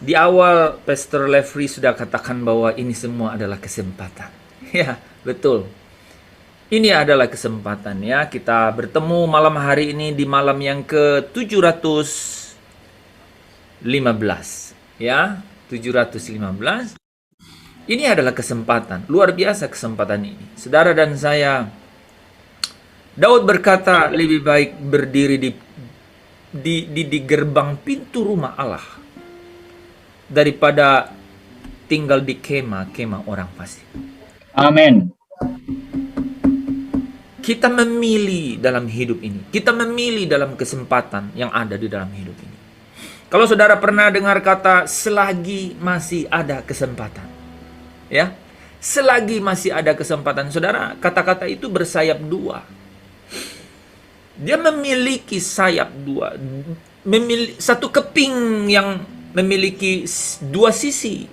Di awal Pastor Lefri sudah katakan bahwa ini semua adalah kesempatan. Ya, betul. Ini adalah kesempatan ya. Kita bertemu malam hari ini di malam yang ke-715. Ya, 715. Ini adalah kesempatan. Luar biasa kesempatan ini. Saudara dan saya, Daud berkata, lebih baik berdiri di gerbang pintu rumah Allah daripada tinggal di kemah orang fasik. Amin. Kita memilih dalam hidup ini. Kita memilih dalam kesempatan yang ada di dalam hidup ini. Kalau saudara pernah dengar kata selagi masih ada kesempatan. Ya. Selagi masih ada kesempatan. Saudara, kata-kata itu bersayap dua. Dia memiliki sayap dua. Satu keping yang memiliki dua sisi.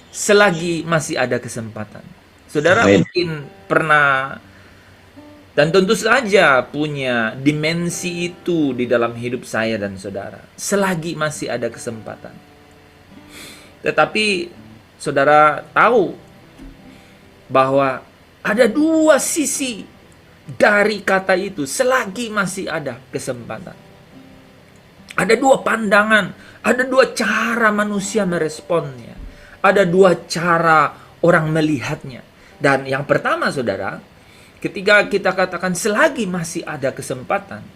Selagi masih ada kesempatan. Saudara mungkin pernah dan tentu saja punya dimensi itu di dalam hidup saya dan saudara. Selagi masih ada kesempatan. Tetapi saudara tahu bahwa ada dua sisi dari kata itu. Selagi masih ada kesempatan. Ada dua pandangan. Ada dua cara manusia meresponnya. Ada dua cara orang melihatnya. Dan yang pertama saudara, ketika kita katakan selagi masih ada kesempatan,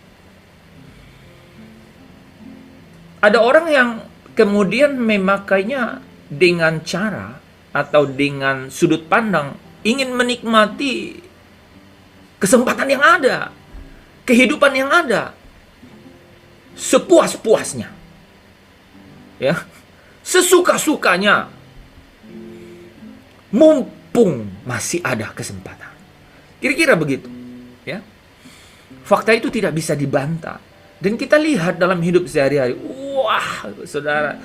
ada orang yang kemudian memakainya dengan cara atau dengan sudut pandang ingin menikmati kesempatan yang ada, kehidupan yang ada, sepuas-puasnya, ya, sesuka-sukanya, mumpung masih ada kesempatan. Kira-kira begitu, ya. Fakta itu tidak bisa dibantah. Dan kita lihat dalam hidup sehari-hari, wah, saudara,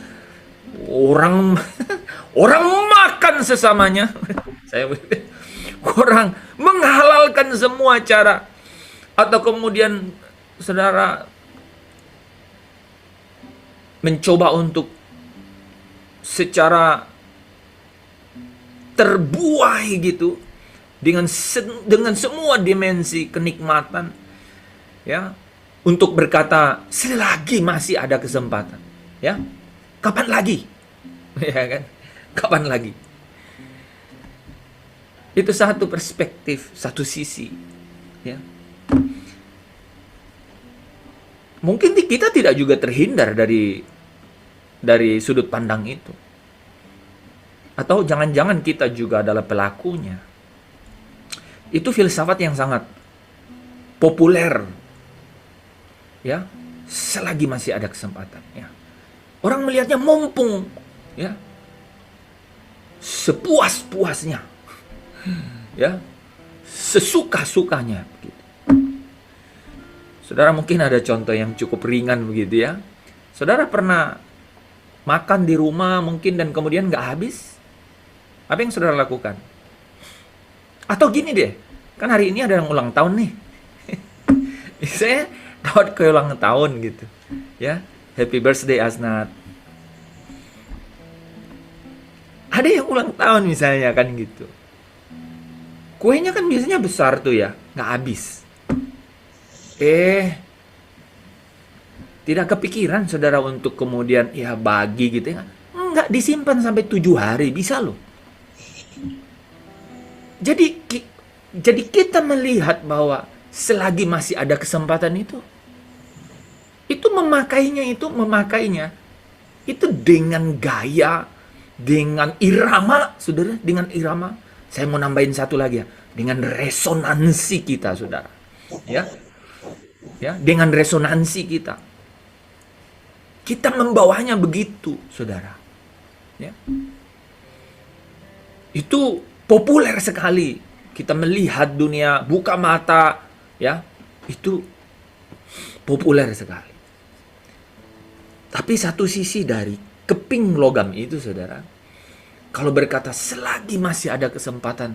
orang makan sesamanya. Orang menghalalkan semua cara. Atau kemudian saudara mencoba untuk secara terbuai gitu dengan semua dimensi kenikmatan, ya, untuk berkata selagi masih ada kesempatan, ya, kapan lagi, ya kan, kapan lagi. Itu satu perspektif, satu sisi, ya. Mungkin kita tidak juga terhindar dari sudut pandang itu. Atau jangan-jangan kita juga adalah pelakunya. Itu filsafat yang sangat populer. Ya, selagi masih ada kesempatan, ya. Orang melihatnya mumpung, ya. Sepuas-puasnya. Ya. Sesuka-sukanya begitu. Saudara mungkin ada contoh yang cukup ringan begitu ya. Saudara pernah makan di rumah mungkin dan kemudian nggak habis? Apa yang saudara lakukan? Atau gini deh, kan hari ini ada yang ulang tahun nih. Saya dapat kue ulang tahun gitu. Ya, happy birthday Asnat. Ada yang ulang tahun misalnya kan gitu. Kuenya kan biasanya besar tuh ya, nggak habis. Tidak kepikiran saudara untuk kemudian ya bagi gitu ya. Enggak, disimpan sampai 7 hari, bisa loh. Jadi kita melihat bahwa selagi masih ada kesempatan itu memakainya itu dengan gaya, dengan irama, saudara, dengan irama. Saya mau nambahin satu lagi ya, dengan resonansi kita, saudara. Ya. Ya, dengan resonansi kita. Kita membawanya begitu, saudara. Ya. Itu populer sekali. Kita melihat dunia, buka mata, ya. Itu populer sekali. Tapi satu sisi dari keping logam itu, saudara, kalau berkata selagi masih ada kesempatan,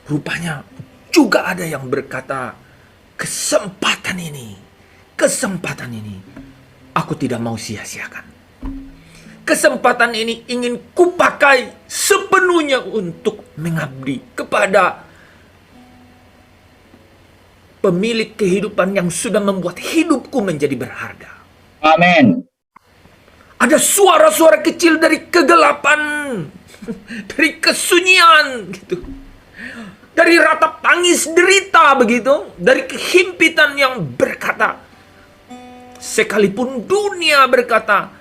rupanya juga ada yang berkata kesempatan ini aku tidak mau sia-siakan. Kesempatan ini ingin kupakai sepenuhnya untuk mengabdi kepada pemilik kehidupan yang sudah membuat hidupku menjadi berharga. Amin. Ada suara-suara kecil dari kegelapan, dari kesunyian gitu. Dari ratap tangis derita begitu, dari kehimpitan yang berkata, sekalipun dunia berkata,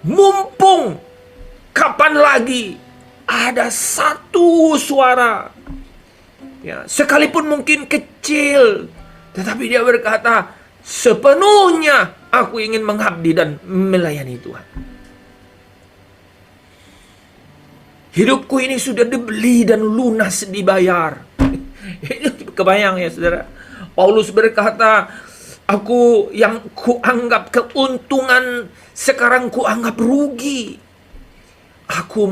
mumpung kapan lagi, ada satu suara, ya, sekalipun mungkin kecil, tetapi dia berkata, sepenuhnya aku ingin mengabdi dan melayani Tuhan. Hidupku ini sudah dibeli dan lunas dibayar. Kebayang ya saudara. Paulus berkata, aku yang kuanggap keuntungan sekarang kuanggap rugi. Aku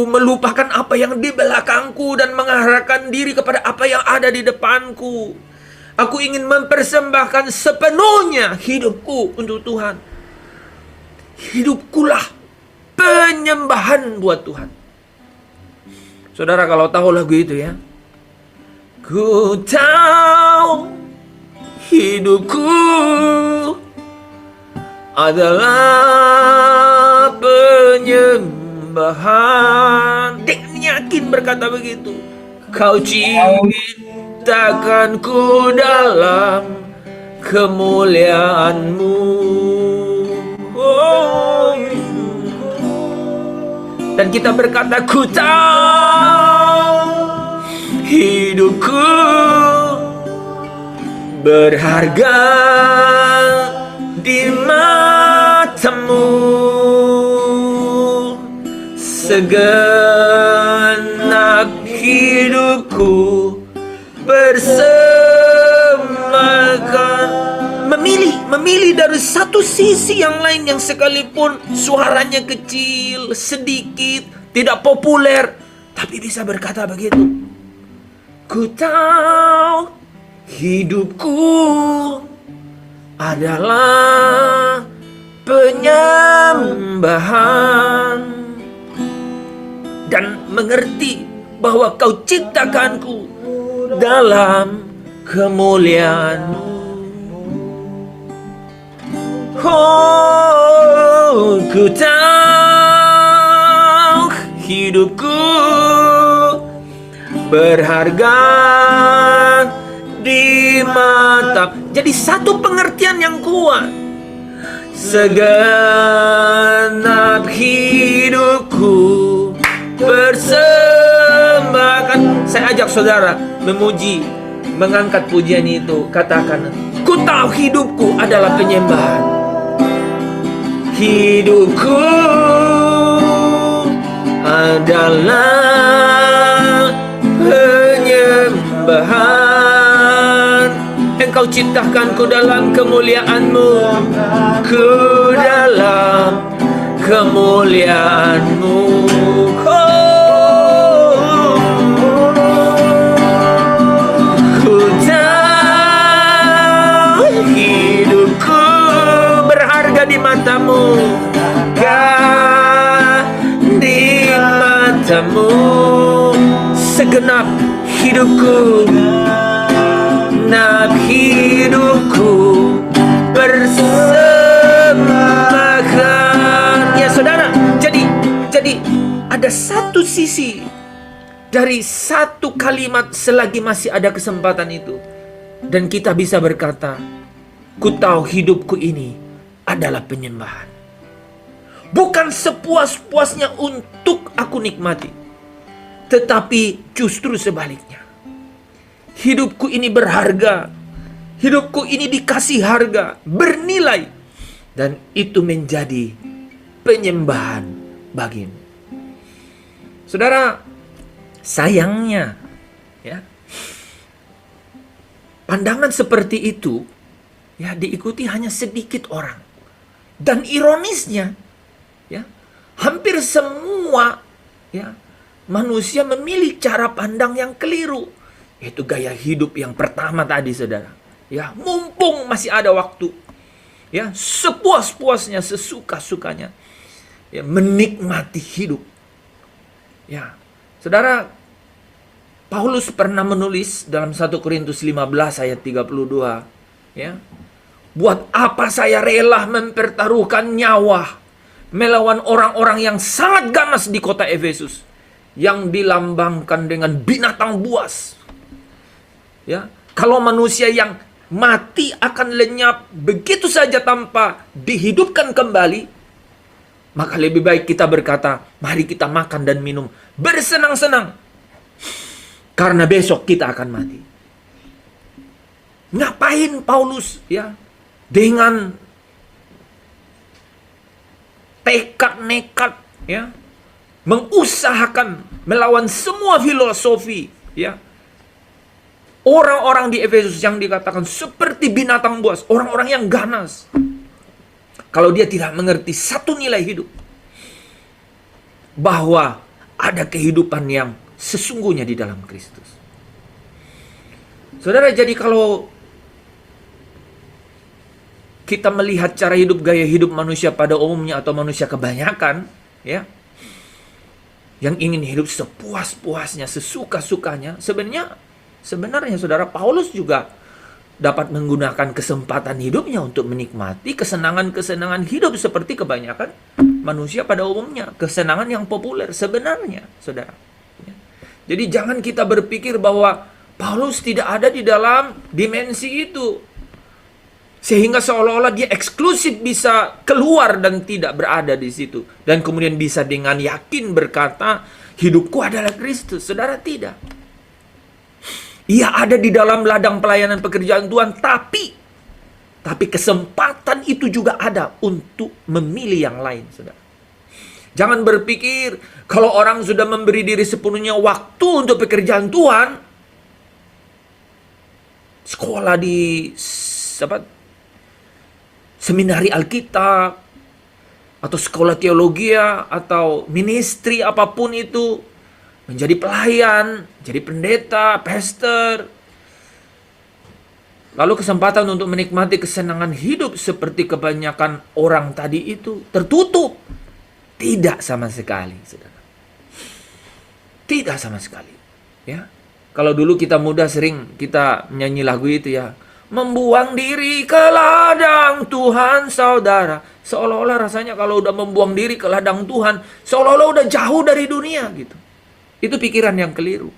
melupakan apa yang di belakangku dan mengarahkan diri kepada apa yang ada di depanku. Aku ingin mempersembahkan sepenuhnya hidupku untuk Tuhan. Hidupkulah penyembahan buat Tuhan. Saudara kalau tahu lagu itu ya. Ku tahu hidupku adalah penyembahan. Dengan yakin berkata begitu. Kau ciptakanku dalam kemuliaan-Mu. Oh. Dan kita berkata, ku tahu hidupku berharga di mata-Mu. Segenap hidupku bersemakan. Memilih dari satu sisi yang lain yang sekalipun suaranya kecil, sedikit, tidak populer, tapi bisa berkata begitu. Ku tahu hidupku adalah penyembahan dan mengerti bahwa Kau ciptakanku dalam kemuliaan-Mu. Oh, ku tahu hidupku berharga di mata. Jadi satu pengertian yang kuat. Segenap hidupku persembahkan. Saya ajak saudara memuji, mengangkat pujian itu. Katakan, ku tahu hidupku adalah penyembahan. Hidupku adalah penyembahan. Engkau ciptakanku dalam kemuliaan-Mu, ku dalam kemuliaan-Mu. Ku tahu hidupku berharga di mata-Mu, di mata-Mu. Segenap hidupku, bersembahkan. Ya saudara, jadi ada satu sisi dari satu kalimat selagi masih ada kesempatan itu. Dan kita bisa berkata, ku tahu hidupku ini adalah penyembahan. Bukan sepuas-puasnya untuk aku nikmati, tetapi justru sebaliknya. Hidupku ini berharga. Hidupku ini dikasih harga, bernilai. Dan itu menjadi penyembahan bagimu. Saudara, sayangnya ya, pandangan seperti itu ya diikuti hanya sedikit orang. Dan ironisnya ya, hampir semua ya manusia memilih cara pandang yang keliru. Itu gaya hidup yang pertama tadi saudara. Ya, mumpung masih ada waktu. ya, sepuas-puasnya, sesuka-sukanya, ya, menikmati hidup. Ya, saudara, Paulus pernah menulis dalam 1 Korintus 15 ayat 32, ya. Buat apa saya rela mempertaruhkan nyawa melawan orang-orang yang sangat ganas di kota Efesus, yang dilambangkan dengan binatang buas. Ya, kalau manusia yang mati akan lenyap begitu saja tanpa dihidupkan kembali, maka lebih baik kita berkata, mari kita makan dan minum bersenang-senang, karena besok kita akan mati. Ngapain Paulus, ya, dengan tekad nekat, ya, mengusahakan melawan semua filosofi, ya, orang-orang di Efesus yang dikatakan seperti binatang buas, orang-orang yang ganas, kalau dia tidak mengerti satu nilai hidup, bahwa ada kehidupan yang sesungguhnya di dalam Kristus. Saudara, jadi kalau kita melihat cara hidup, gaya hidup manusia pada umumnya atau manusia kebanyakan, ya, yang ingin hidup sepuas-puasnya, sesuka-sukanya, sebenarnya saudara, Paulus juga dapat menggunakan kesempatan hidupnya untuk menikmati kesenangan-kesenangan hidup seperti kebanyakan manusia pada umumnya, kesenangan yang populer sebenarnya, saudara. Ya. Jadi jangan kita berpikir bahwa Paulus tidak ada di dalam dimensi itu, sehingga seolah-olah dia eksklusif bisa keluar dan tidak berada di situ. Dan kemudian bisa dengan yakin berkata, hidupku adalah Kristus. Saudara, tidak. Ia ada di dalam ladang pelayanan pekerjaan Tuhan, tapi kesempatan itu juga ada untuk memilih yang lain, saudara. Jangan berpikir kalau orang sudah memberi diri sepenuhnya waktu untuk pekerjaan Tuhan, sekolah di seminari Alkitab, atau sekolah teologi, atau ministry apapun itu, menjadi pelayan, jadi pendeta, pastor, lalu kesempatan untuk menikmati kesenangan hidup seperti kebanyakan orang tadi itu tertutup. Tidak sama sekali, saudara. Tidak sama sekali. Ya, kalau dulu kita muda sering kita nyanyi lagu itu, ya, membuang diri ke ladang Tuhan, saudara. Seolah-olah rasanya kalau udah membuang diri ke ladang Tuhan, seolah-olah udah jauh dari dunia gitu. Itu pikiran yang keliru.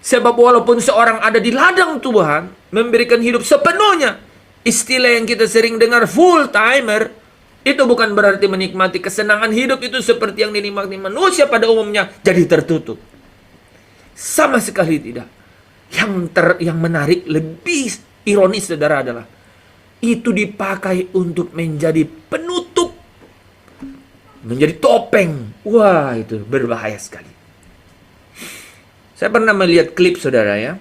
Sebab walaupun seorang ada di ladang Tuhan, memberikan hidup sepenuhnya, istilah yang kita sering dengar full timer, itu bukan berarti menikmati kesenangan hidup itu seperti yang dinikmati manusia pada umumnya, jadi tertutup. Sama sekali tidak. Yang menarik, lebih ironis, saudara, adalah itu dipakai untuk menjadi penutup, menjadi topeng. Wah, itu berbahaya sekali. Saya pernah melihat klip, saudara, ya,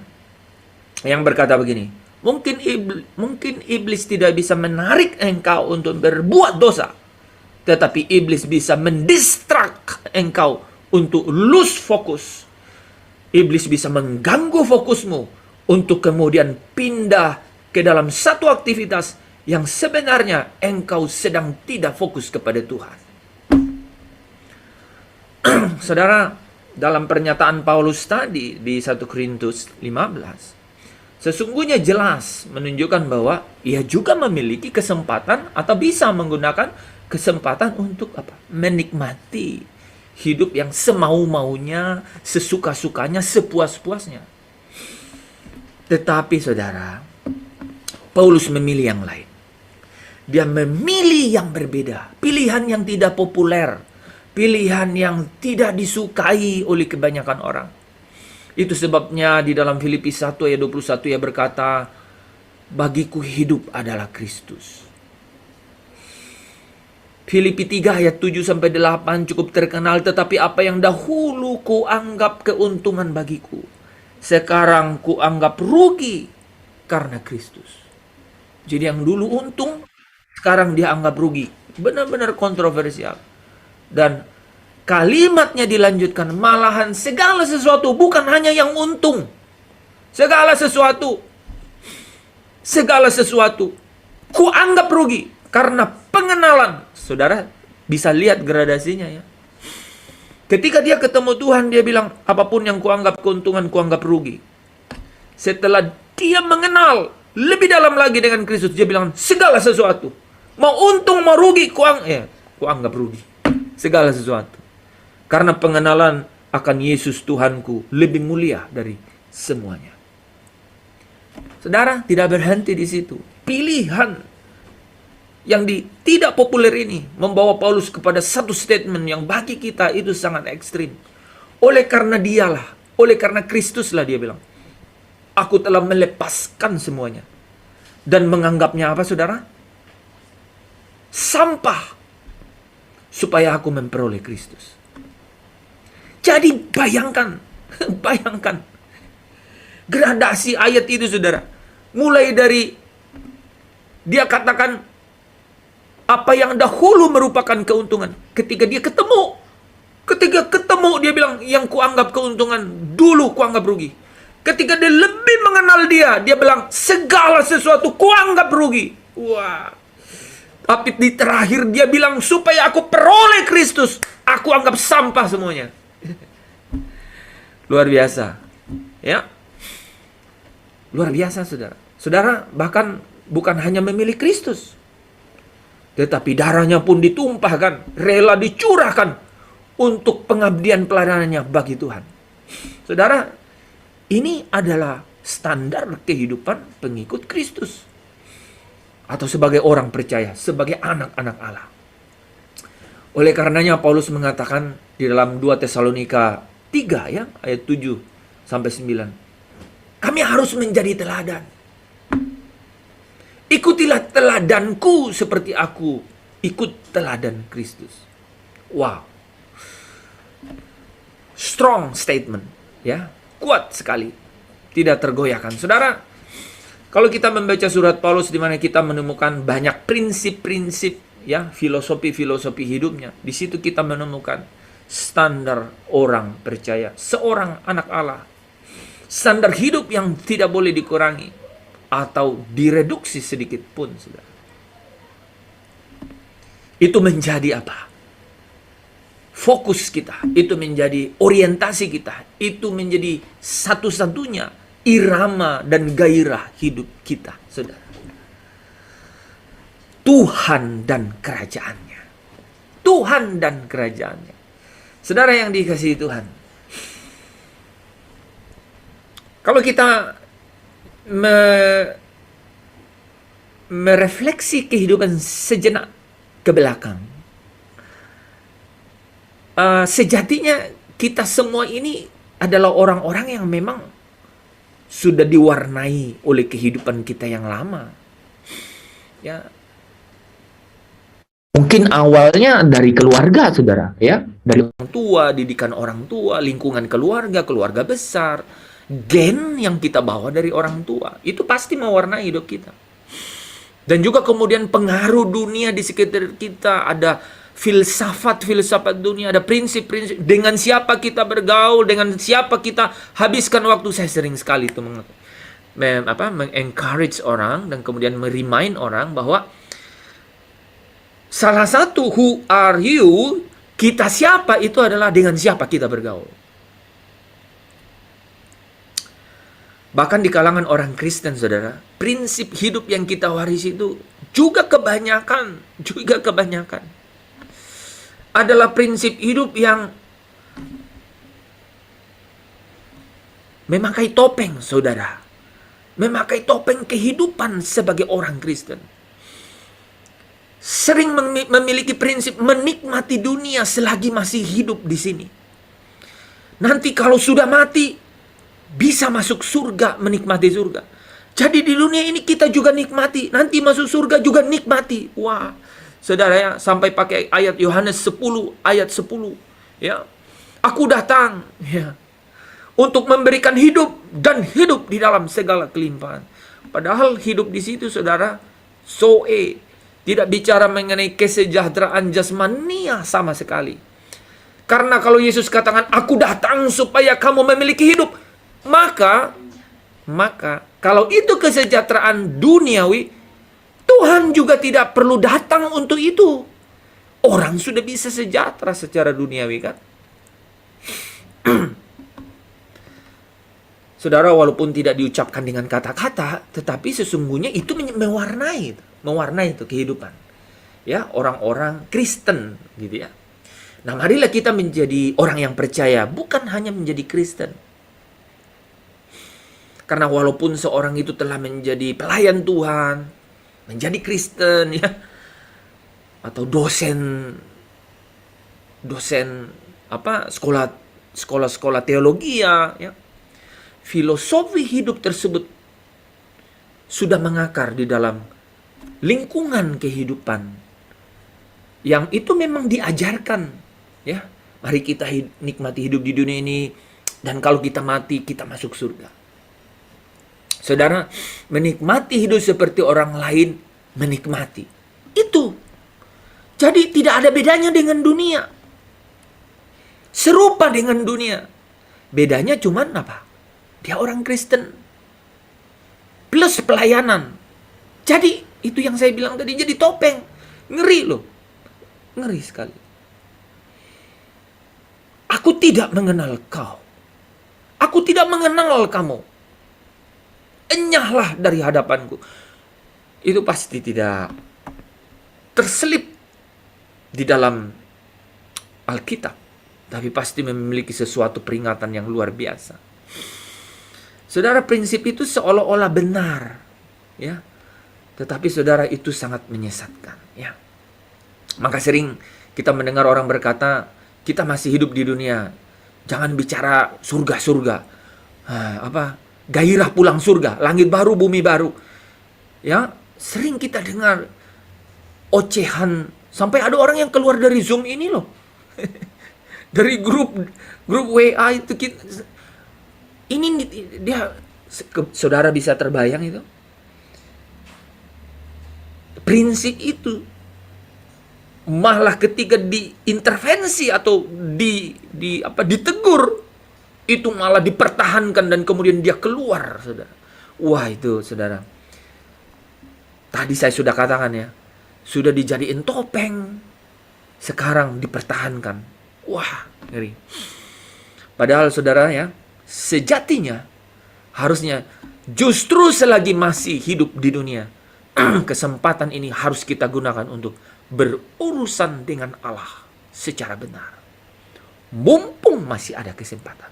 yang berkata begini, mungkin iblis tidak bisa menarik engkau untuk berbuat dosa, tetapi iblis bisa mendistrak engkau untuk lose fokus. Iblis bisa mengganggu fokusmu untuk kemudian pindah ke dalam satu aktivitas yang sebenarnya engkau sedang tidak fokus kepada Tuhan. Saudara, dalam pernyataan Paulus tadi di 1 Korintus 15, sesungguhnya jelas menunjukkan bahwa ia juga memiliki kesempatan atau bisa menggunakan kesempatan untuk apa? Menikmati hidup yang semau-maunya, sesuka-sukanya, sepuas-puasnya. Tetapi saudara, Paulus memilih yang lain. Dia memilih yang berbeda, pilihan yang tidak populer, pilihan yang tidak disukai oleh kebanyakan orang. Itu sebabnya di dalam Filipi 1 ayat 21 ia berkata, bagiku hidup adalah Kristus. Filipi 3 ayat 7-8 cukup terkenal, tetapi apa yang dahulu kuanggap keuntungan bagiku, sekarang kuanggap rugi karena Kristus. Jadi yang dulu untung, sekarang dia anggap rugi. Benar-benar kontroversial. Dan kalimatnya dilanjutkan, malahan segala sesuatu, bukan hanya yang untung. Segala sesuatu Kuanggap rugi karena pengenalan. Saudara bisa lihat gradasinya ya. Ketika dia ketemu Tuhan, dia bilang, apapun yang kuanggap keuntungan, kuanggap rugi. Setelah dia mengenal lebih dalam lagi dengan Kristus, dia bilang, segala sesuatu, mau untung, mau rugi, kuanggap rugi. Segala sesuatu. Karena pengenalan akan Yesus Tuhanku lebih mulia dari semuanya. Saudara, tidak berhenti di situ. Pilihan yang tidak populer ini membawa Paulus kepada satu statement yang bagi kita itu sangat ekstrim. Oleh karena dialah, oleh karena Kristuslah dia bilang, aku telah melepaskan semuanya. Dan menganggapnya apa saudara? Sampah. Supaya aku memperoleh Kristus. Jadi bayangkan, bayangkan. Gradasi ayat itu saudara. Mulai dari dia katakan, apa yang dahulu merupakan keuntungan. Ketika ketemu dia bilang, yang kuanggap keuntungan dulu kuanggap rugi. Ketika dia lebih mengenal dia bilang, segala sesuatu kuanggap rugi. Wah. Tapi di terakhir dia bilang, supaya aku peroleh Kristus, aku anggap sampah semuanya. Luar biasa. Ya. Luar biasa saudara. Saudara bahkan bukan hanya memilih Kristus, tetapi darahnya pun ditumpahkan, rela dicurahkan untuk pengabdian pelayanannya bagi Tuhan. Saudara, ini adalah standar kehidupan pengikut Kristus. Atau sebagai orang percaya, sebagai anak-anak Allah. Oleh karenanya Paulus mengatakan di dalam 2 Tesalonika 3 ya, ayat 7 sampai 9. Kami harus menjadi teladan. Ikutilah teladanku seperti aku ikut teladan Kristus. Wow. Strong statement, ya. Kuat sekali. Tidak tergoyahkan. Saudara, kalau kita membaca surat Paulus di mana kita menemukan banyak prinsip-prinsip, ya, filosofi-filosofi hidupnya. Di situ kita menemukan standar orang percaya, seorang anak Allah. Standar hidup yang tidak boleh dikurangi atau direduksi sedikit pun, saudara. Itu menjadi apa? Fokus kita, itu menjadi orientasi kita, itu menjadi satu-satunya irama dan gairah hidup kita, saudara. Tuhan dan kerajaannya. Tuhan dan kerajaannya. Saudara yang dikasihi Tuhan, kalau kita merefleksi kehidupan sejenak ke belakang, sejatinya kita semua ini adalah orang-orang yang memang sudah diwarnai oleh kehidupan kita yang lama. Ya, mungkin awalnya dari keluarga, saudara, ya, dari orang tua, didikan orang tua, lingkungan keluarga, keluarga besar. Gen yang kita bawa dari orang tua itu pasti mewarnai hidup kita. Dan juga kemudian pengaruh dunia di sekitar kita, ada filsafat dunia, ada prinsip-prinsip, dengan siapa kita bergaul, dengan siapa kita habiskan waktu. Saya sering sekali itu encourage orang dan kemudian remind orang bahwa salah satu who are you, kita siapa, itu adalah dengan siapa kita bergaul. Bahkan di kalangan orang Kristen, saudara, prinsip hidup yang kita warisi itu juga kebanyakan adalah prinsip hidup yang memakai topeng, saudara. Memakai topeng kehidupan sebagai orang Kristen. Sering memiliki prinsip menikmati dunia selagi masih hidup di sini. Nanti kalau sudah mati, bisa masuk surga, menikmati surga. Jadi di dunia ini kita juga nikmati, nanti masuk surga juga nikmati. Wah, saudara ya, sampai pakai ayat Yohanes 10 ayat 10 ya. Aku datang ya untuk memberikan hidup dan hidup di dalam segala kelimpahan. Padahal hidup di situ, saudara, tidak bicara mengenai kesejahteraan jasmania sama sekali. Karena kalau Yesus katakan, aku datang supaya kamu memiliki hidup, maka kalau itu kesejahteraan duniawi, Tuhan juga tidak perlu datang untuk itu. Orang sudah bisa sejahtera secara duniawi kan. Saudara, walaupun tidak diucapkan dengan kata-kata, tetapi sesungguhnya itu mewarnai itu kehidupan. Ya, orang-orang Kristen gitu ya. Nah, marilah kita menjadi orang yang percaya, bukan hanya menjadi Kristen. Karena walaupun seorang itu telah menjadi pelayan Tuhan, menjadi Kristen ya, atau dosen sekolah teologi ya, filosofi hidup tersebut sudah mengakar di dalam lingkungan kehidupan yang itu memang diajarkan ya. Mari kita nikmati hidup di dunia ini, dan kalau kita mati kita masuk surga. Saudara, menikmati hidup seperti orang lain menikmati itu. Jadi tidak ada bedanya dengan dunia. Serupa dengan dunia. Bedanya cuman apa? Dia orang Kristen plus pelayanan. Jadi itu yang saya bilang tadi, jadi topeng. Ngeri loh. Ngeri sekali. Aku tidak mengenal kau. Aku tidak mengenal kamu. Enyahlah dari hadapanku. Itu pasti tidak terselip di dalam Alkitab, tapi pasti memiliki sesuatu peringatan yang luar biasa. Saudara, prinsip itu seolah-olah benar, ya, tetapi saudara, itu sangat menyesatkan, ya. Maka sering kita mendengar orang berkata, kita masih hidup di dunia, jangan bicara surga-surga, gairah pulang surga, langit baru, bumi baru. Ya, sering kita dengar ocehan, sampai ada orang yang keluar dari Zoom ini loh. Dari grup WA itu ini dia, saudara bisa terbayang itu? Prinsip itu malah ketika diintervensi atau ditegur, itu malah dipertahankan dan kemudian dia keluar, saudara. Wah, itu saudara, tadi saya sudah katakan ya, sudah dijadiin topeng, sekarang dipertahankan. Wah, ngeri. Padahal saudara ya, sejatinya harusnya justru selagi masih hidup di dunia, kesempatan ini harus kita gunakan untuk berurusan dengan Allah secara benar. Mumpung masih ada kesempatan.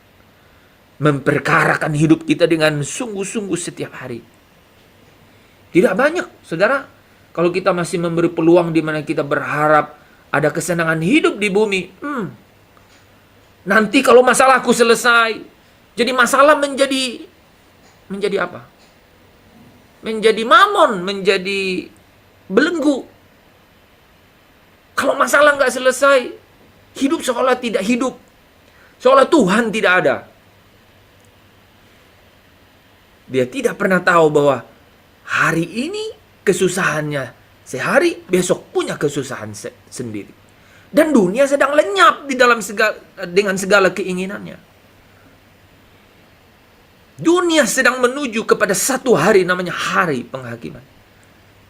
Memperkarakan hidup kita dengan sungguh-sungguh setiap hari. Tidak banyak, saudara, kalau kita masih memberi peluang di mana kita berharap ada kesenangan hidup di bumi. Nanti kalau masalahku selesai, jadi masalah menjadi apa? Menjadi mamon, menjadi belenggu. Kalau masalah nggak selesai, hidup seolah tidak hidup. Seolah Tuhan tidak ada. Dia tidak pernah tahu bahwa hari ini kesusahannya sehari, besok punya kesusahan sendiri. Dan dunia sedang lenyap di dalam dengan segala keinginannya. Dunia sedang menuju kepada satu hari namanya hari penghakiman.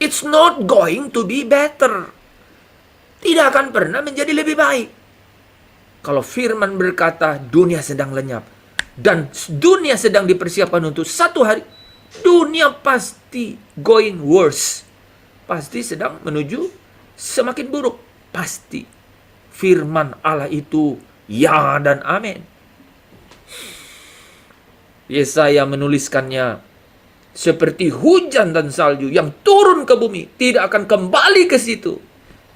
It's not going to be better. Tidak akan pernah menjadi lebih baik. Kalau firman berkata dunia sedang lenyap dan dunia sedang dipersiapkan untuk satu hari, dunia pasti going worse. Pasti sedang menuju semakin buruk. Pasti. Firman Allah itu ya dan amin. Yesaya menuliskannya seperti hujan dan salju yang turun ke bumi, tidak akan kembali ke situ,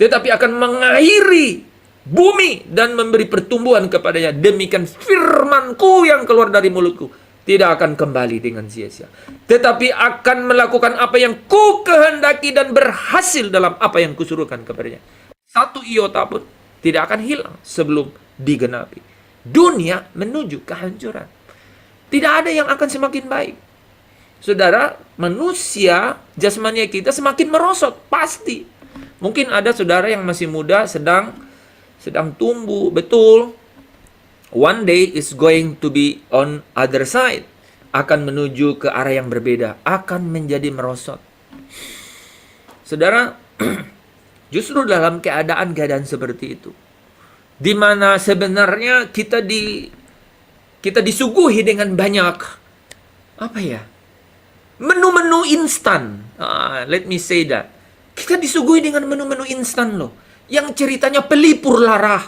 tetapi akan mengairi bumi dan memberi pertumbuhan kepadanya. Demikian firmanku yang keluar dari mulutku, tidak akan kembali dengan sia-sia, tetapi akan melakukan apa yang ku kehendaki dan berhasil dalam apa yang kusuruhkan kepadanya. Satu iota pun tidak akan hilang sebelum digenapi. Dunia menuju kehancuran. Tidak ada yang akan semakin baik. Saudara, manusia, jasmania kita semakin merosot, pasti. Mungkin ada saudara yang masih muda, sedang tumbuh, betul. One day is going to be on other side. Akan menuju ke arah yang berbeda, akan menjadi merosot. Saudara, justru dalam keadaan-keadaan seperti itu, di mana sebenarnya kita disuguhi dengan banyak apa ya, menu-menu instan. Let me say that. Kita disuguhi dengan menu-menu instan loh, yang ceritanya pelipur lara,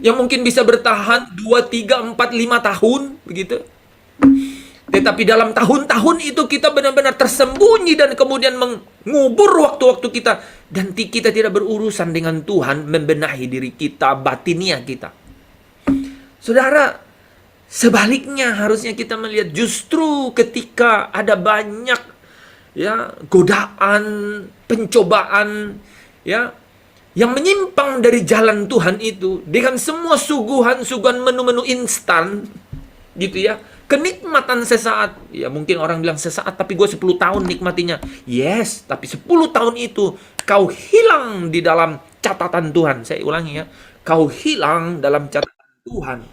yang mungkin bisa bertahan 2, 3, 4, 5 tahun begitu. Tetapi dalam tahun-tahun itu kita benar-benar tersembunyi dan kemudian mengubur waktu-waktu kita, dan kita tidak berurusan dengan Tuhan membenahi diri kita, batinia kita. Saudara, sebaliknya harusnya kita melihat justru ketika ada banyak ya godaan, pencobaan ya yang menyimpang dari jalan Tuhan itu, dengan semua suguhan-suguhan menu-menu instan gitu ya, kenikmatan sesaat. Ya mungkin orang bilang sesaat, tapi gue 10 tahun nikmatinya. Yes, tapi 10 tahun itu kau hilang di dalam catatan Tuhan. Saya ulangi ya, kau hilang dalam catatan Tuhan.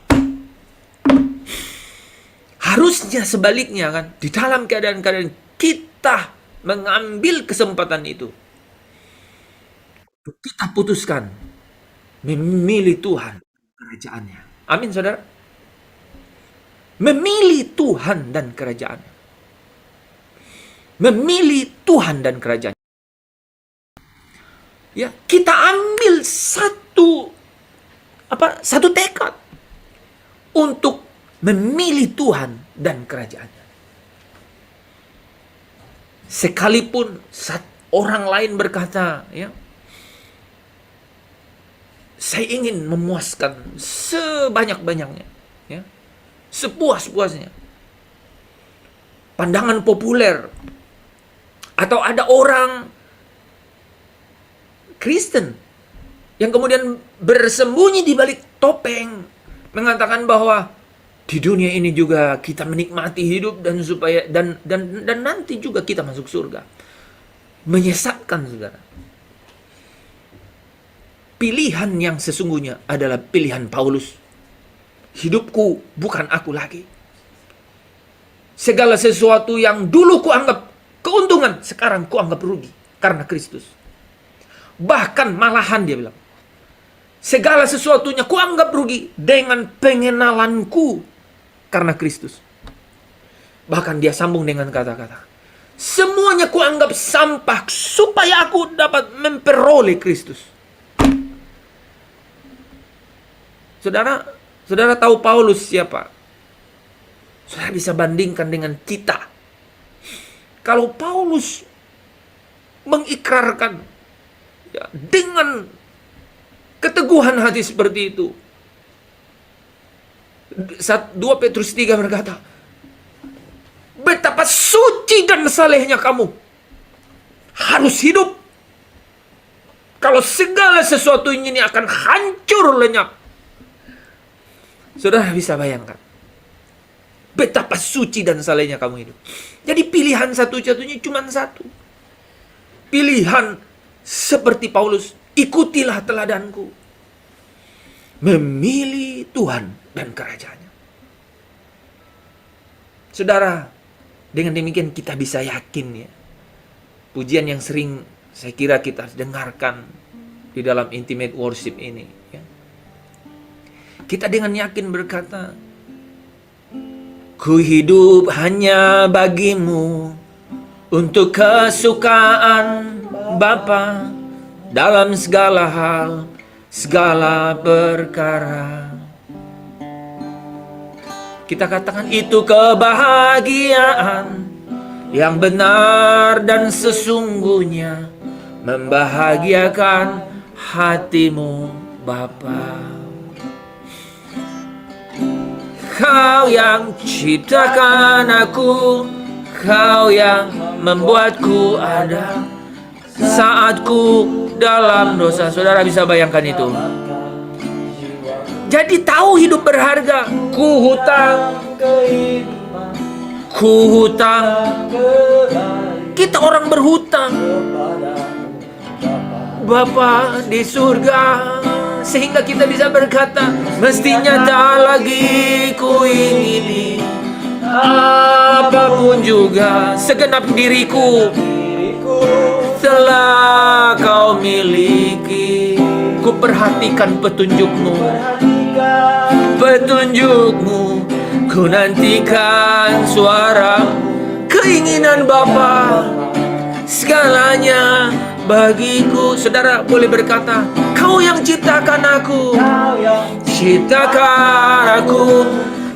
Harusnya sebaliknya kan, di dalam keadaan-keadaan kita mengambil kesempatan itu, kita putuskan memilih Tuhan kerajaannya. Amin saudara. Memilih Tuhan dan kerajaan. Memilih Tuhan dan kerajaan. Ya, kita ambil satu tekad untuk memilih Tuhan dan kerajaannya. Sekalipun orang lain berkata, ya, saya ingin memuaskan sebanyak-banyaknya, ya, sepuas-puasnya. Pandangan populer. Atau ada orang Kristen yang kemudian bersembunyi di balik topeng, mengatakan bahwa di dunia ini juga kita menikmati hidup dan nanti juga kita masuk surga. Menyesatkan saudara. Pilihan yang sesungguhnya adalah pilihan Paulus. Hidupku bukan aku lagi. Segala sesuatu yang dulu kuanggap keuntungan, sekarang kuanggap rugi karena Kristus. Bahkan malahan dia bilang, segala sesuatunya kuanggap rugi dengan pengenalanku karena Kristus. Bahkan dia sambung dengan kata-kata, semuanya kuanggap sampah supaya aku dapat memperoleh Kristus. Saudara tahu Paulus siapa? Saudara bisa bandingkan dengan kita. Kalau Paulus mengikrarkan ya, dengan keteguhan hati seperti itu, 2 Petrus 3 berkata, betapa suci dan salehnya kamu harus hidup. Kalau segala sesuatu ini akan hancur lenyap. Saudara bisa bayangkan betapa suci dan salehnya kamu hidup. Jadi pilihan satu-satunya cuma satu. Pilihan seperti Paulus, ikutilah teladanku. Memilih Tuhan dan kerajaannya. Saudara, dengan demikian kita bisa yakin ya. Pujian yang sering saya kira kita dengarkan di dalam intimate worship ini ya. Kita dengan yakin berkata, ku hidup hanya bagimu, untuk kesukaan Bapa dalam segala hal, segala perkara. Kita katakan itu kebahagiaan yang benar dan sesungguhnya, membahagiakan hatimu Bapa. Kau yang ciptakan aku, Kau yang membuatku ada saat ku dalam dosa. Saudara bisa bayangkan itu. Jadi tahu hidup berharga. Ku hutang. Kita orang berhutang Bapa di surga, sehingga kita bisa berkata, mestinya tak lagi ku ingini apapun juga, segenap diriku telah kau miliki. Ku perhatikan petunjuk-Mu, petunjuk-Mu. Ku nantikan suara keinginan Bapa, segalanya bagiku. Saudara boleh berkata, Kau yang ciptakan aku, ciptakan aku.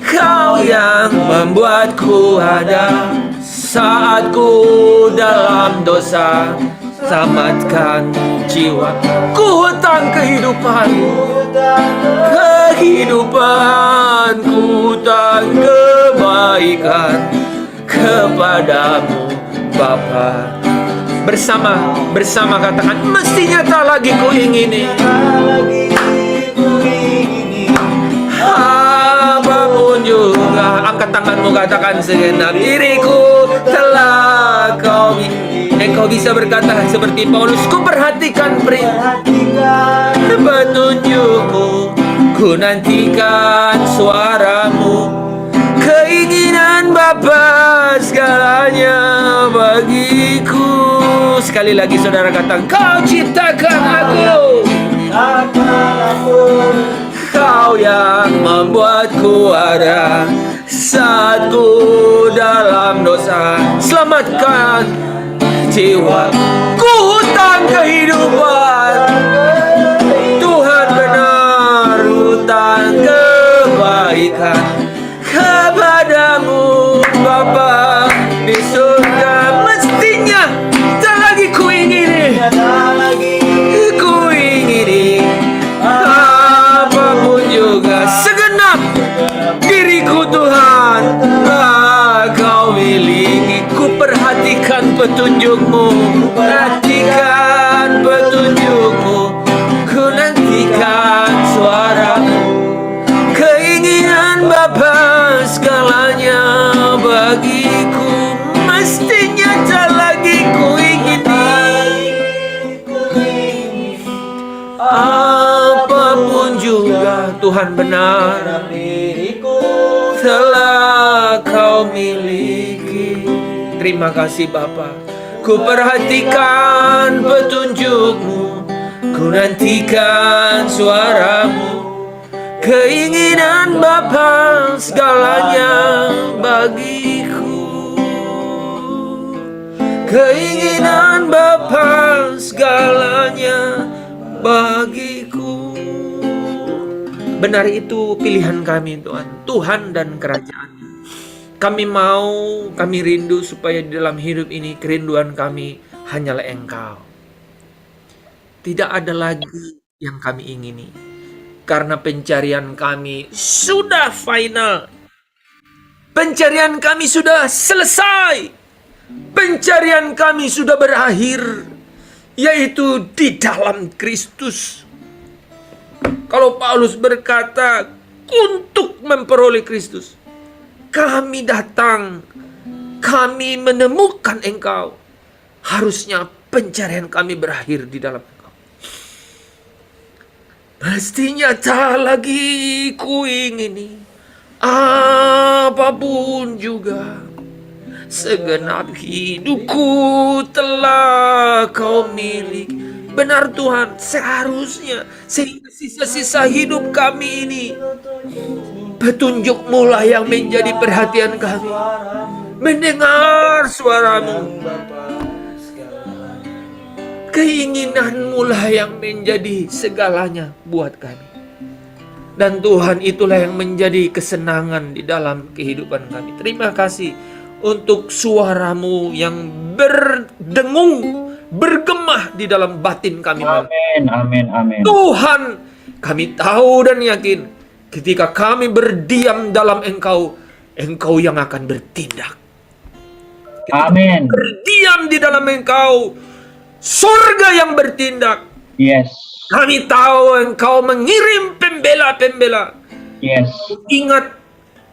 Kau yang membuatku ada saat ku dalam dosa. Selamatkan jiwa. Ku hutang kehidupan, kehidupanku dan kebaikan kepadamu Bapa. Bersama katakan, mestinya tak lagi ku ingini, apapun juga. Angkat tanganmu, katakan, segenap diriku telah kau miliki. Engkau bisa berkata seperti Paulus, ku perhatikan petunjuk-Mu, ku nantikan suara-Mu. Keinginan Bapa, segalanya bagiku. Sekali lagi saudara katakan, Kau ciptakan aku, Kau yang membuatku ada saat ku dalam dosa. Selamatkan jiwa, ku hutang kehidupan. Tuhan benar, hutang kebaikan kepadamu Bapa di surga. Mestinya tak lagi ku ingini, ku ingini apapun juga. Segenap diriku Tuhan telah kau miliki. Ku perhatikan petunjuk-Mu, perhatikan petunjuk-Mu. Ku nantikan suara-Mu. Keinginan Bapa, segalanya bagiku. Mestinya tak lagi ku ingini, apapun juga. Tuhan benar, telah kau miliki. Terima kasih Bapa. Ku perhatikan petunjuk-Mu, ku nantikan suara-Mu. Keinginan Bapa, segalanya bagiku. Keinginan Bapa, segalanya bagiku. Benar itu pilihan kami Tuhan, Tuhan dan kerajaan. Kami mau, kami rindu supaya di dalam hidup ini kerinduan kami hanyalah Engkau. Tidak ada lagi yang kami ingini. Karena pencarian kami sudah final. Pencarian kami sudah selesai. Pencarian kami sudah berakhir, yaitu di dalam Kristus. Kalau Paulus berkata untuk memperoleh Kristus, kami datang, kami menemukan Engkau. Harusnya pencarian kami berakhir di dalam Engkau. Mestinya tak lagi ku ingini, apapun juga. Segenap hidupku telah kau miliki. Benar Tuhan, seharusnya sehingga sisa-sisa hidup kami ini, petunjuk-Mu lah yang menjadi perhatian kami. Mendengar suara-Mu, keinginan-Mu lah yang menjadi segalanya buat kami. Dan Tuhan, itulah yang menjadi kesenangan di dalam kehidupan kami. Terima kasih untuk suara-Mu yang berdengung, bergemah di dalam batin kami. Amin, amin, amin. Tuhan, kami tahu dan yakin ketika kami berdiam dalam Engkau, Engkau yang akan bertindak. Ketika Amin. berdiam di dalam Engkau, surga yang bertindak. Yes. Kami tahu Engkau mengirim pembela-pembela. Yes. Ingat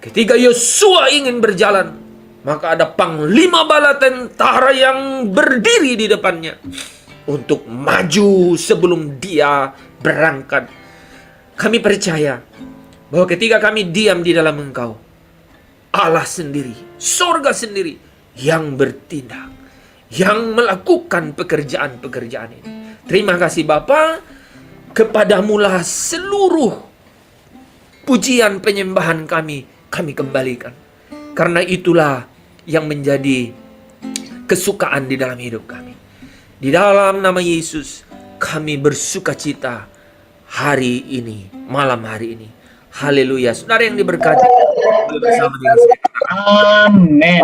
ketika Yosua ingin berjalan, maka ada panglima bala tentara yang berdiri di depannya untuk maju sebelum dia berangkat. Kami percaya bahwa ketika kami diam di dalam Engkau, Allah sendiri, surga sendiri yang bertindak, yang melakukan pekerjaan-pekerjaan ini. Terima kasih Bapa, kepadamulah seluruh pujian penyembahan kami kembalikan. Karena itulah yang menjadi kesukaan di dalam hidup kami. Di dalam nama Yesus, kami bersuka cita hari ini, malam hari ini. Haleluya. Saudara yang diberkati, bersama dengan saya. Amin.